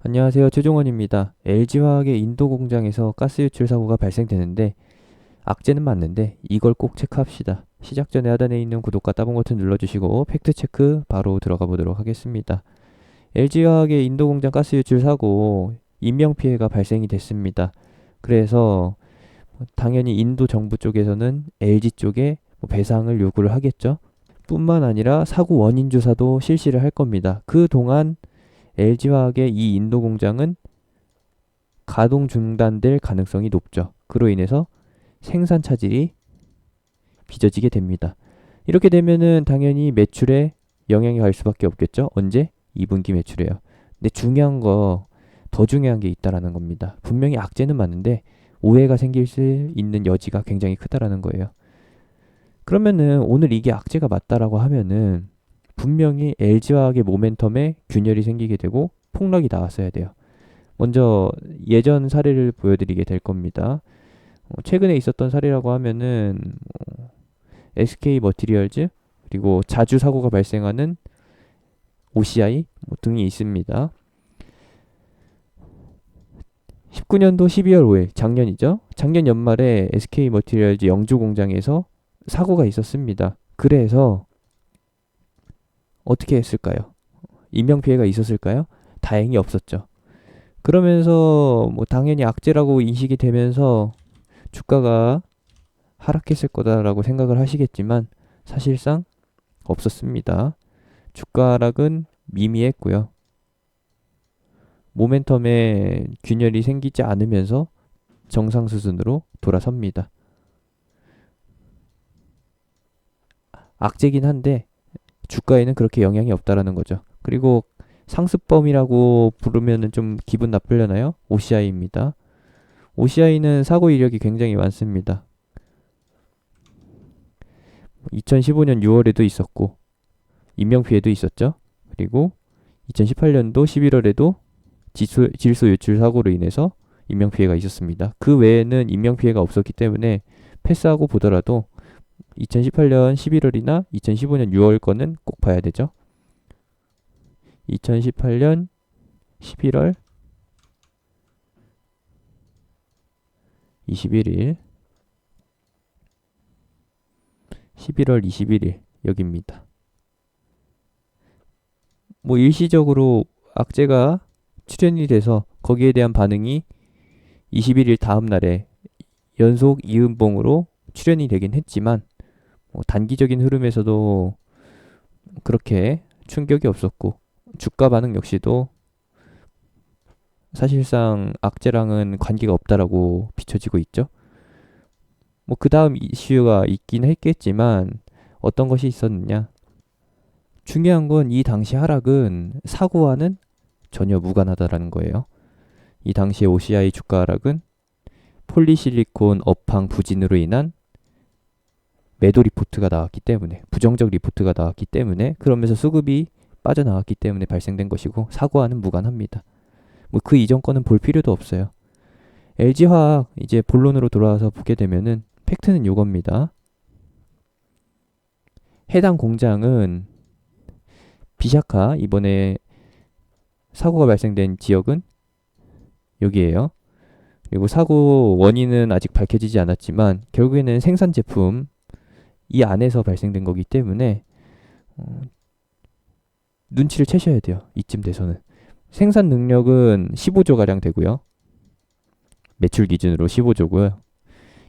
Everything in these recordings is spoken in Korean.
안녕하세요. 최종원입니다. LG화학의 인도 공장에서 가스 유출 사고가 발생되는데 악재는 맞는데 이걸 꼭 체크합시다. 시작 전에 하단에 있는 구독과 따봉 버튼 눌러주시고 팩트 체크 바로 들어가 보도록 하겠습니다. LG화학의 인도 공장 가스 유출 사고 인명 피해가 발생이 됐습니다. 그래서 당연히 인도 정부 쪽에서는 LG 쪽에 배상을 요구를 하겠죠. 뿐만 아니라 사고 원인 조사도 실시를 할 겁니다. 그동안 LG화학의 이 인도 공장은 가동 중단될 가능성이 높죠. 그로 인해서 생산 차질이 빚어지게 됩니다. 이렇게 되면은 당연히 매출에 영향이 갈 수밖에 없겠죠. 언제? 2분기 매출에요. 근데 더 중요한 게 있다라는 겁니다. 분명히 악재는 맞는데 오해가 생길 수 있는 여지가 굉장히 크다라는 거예요. 그러면은 오늘 이게 악재가 맞다라고 하면은 분명히 LG화학의 모멘텀에 균열이 생기게 되고 폭락이 나왔어야 돼요. 먼저 예전 사례를 보여드리게 될 겁니다. 최근에 있었던 사례라고 하면은 SK 머티리얼즈 그리고 자주 사고가 발생하는 OCI 등이 있습니다. 19년도 12월 5일 작년이죠. 작년 연말에 SK 머티리얼즈 영주 공장에서 사고가 있었습니다. 그래서 어떻게 했을까요? 인명피해가 있었을까요? 다행히 없었죠. 그러면서 당연히 악재라고 인식이 되면서 주가가 하락했을 거다라고 생각을 하시겠지만 사실상 없었습니다. 주가 하락은 미미했고요. 모멘텀에 균열이 생기지 않으면서 정상 수준으로 돌아섭니다. 악재긴 한데 주가에는 그렇게 영향이 없다라는 거죠. 그리고 상습범이라고 부르면 좀 기분 나쁘려나요? OCI입니다. OCI는 사고 이력이 굉장히 많습니다. 2015년 6월에도 있었고 인명피해도 있었죠. 그리고 2018년도 11월에도 질소 유출 사고로 인해서 인명피해가 있었습니다. 그 외에는 인명피해가 없었기 때문에 패스하고 보더라도 2018년 11월이나 2015년 6월 거는 꼭 봐야 되죠. 2018년 11월 21일 11월 21일 여기입니다. 일시적으로 악재가 출현이 돼서 거기에 대한 반응이 21일 다음 날에 연속 이음봉으로 출현이 되긴 했지만 단기적인 흐름에서도 그렇게 충격이 없었고 주가 반응 역시도 사실상 악재랑은 관계가 없다라고 비춰지고 있죠. 그 다음 이슈가 있긴 했겠지만 어떤 것이 있었느냐. 중요한 건 이 당시 하락은 사고와는 전혀 무관하다라는 거예요. 이 당시의 OCI 주가 하락은 폴리실리콘 업황 부진으로 인한 매도 리포트가 나왔기 때문에 부정적 리포트가 나왔기 때문에 그러면서 수급이 빠져나왔기 때문에 발생된 것이고 사고와는 무관합니다. 그 이전 거는 볼 필요도 없어요. LG화학 이제 본론으로 돌아와서 보게 되면은 팩트는 요겁니다. 해당 공장은 비샤카 이번에 사고가 발생된 지역은 여기에요. 그리고 사고 원인은 아직 밝혀지지 않았지만 결국에는 생산 제품 이 안에서 발생된 거기 때문에 눈치를 채셔야 돼요. 이쯤 돼서는. 생산 능력은 15조 가량 되고요. 매출 기준으로 15조고요.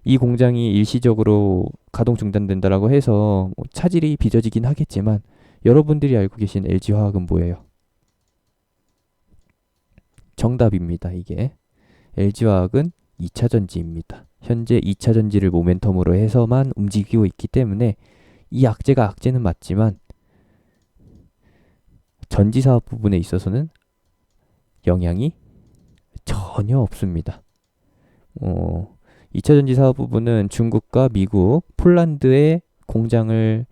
이 공장이 일시적으로 가동 중단된다라고 해서 차질이 빚어지긴 하겠지만 여러분들이 알고 계신 LG화학은 뭐예요? 정답입니다. 이게 LG화학은 2차전지입니다. 현재 2차전지를 모멘텀으로 해서만 움직이고 있기 때문에 이 악재가 악재는 맞지만 전지사업 부분에 있어서는 영향이 전혀 없습니다. 2차전지 사업 부분은 중국과 미국, 폴란드의 공장을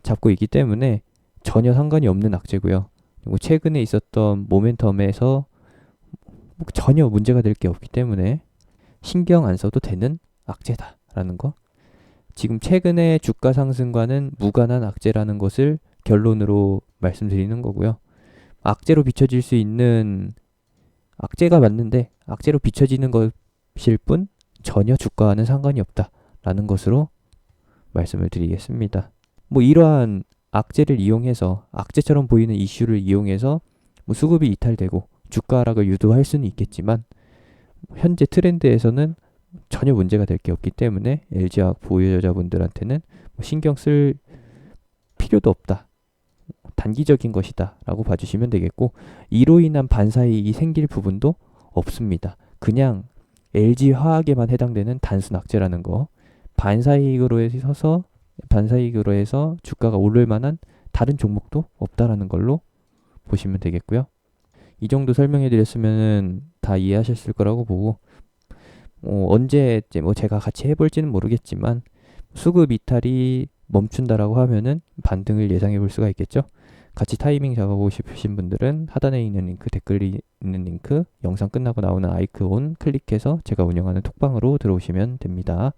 잡고 있기 때문에 전혀 상관이 없는 악재고요. 그리고 최근에 있었던 모멘텀에서 전혀 문제가 될 게 없기 때문에 신경 안 써도 되는 악재다라는 거. 지금 최근의 주가 상승과는 무관한 악재라는 것을 결론으로 말씀드리는 거고요. 악재로 비춰질 수 있는 악재가 맞는데 악재로 비춰지는 것일 뿐 전혀 주가와는 상관이 없다라는 것으로 말씀을 드리겠습니다. 뭐 이러한 악재를 이용해서 악재처럼 보이는 이슈를 이용해서 뭐 수급이 이탈되고 주가 하락을 유도할 수는 있겠지만 현재 트렌드에서는 전혀 문제가 될 게 없기 때문에 LG화학 보유자분들한테는 신경 쓸 필요도 없다. 단기적인 것이다 라고 봐주시면 되겠고 이로 인한 반사이익이 생길 부분도 없습니다. 그냥 LG화학에만 해당되는 단순 악재라는 거 반사이익으로 해서 주가가 오를 만한 다른 종목도 없다라는 걸로 보시면 되겠고요. 이 정도 설명해 드렸으면 다 이해하셨을 거라고 보고 언제 제가 같이 해볼지는 모르겠지만 수급 이탈이 멈춘다라고 하면은 반등을 예상해 볼 수가 있겠죠. 같이 타이밍 잡아보고 싶으신 분들은 하단에 있는 링크, 댓글이 있는 링크, 영상 끝나고 나오는 아이콘 클릭해서 제가 운영하는 톡방으로 들어오시면 됩니다.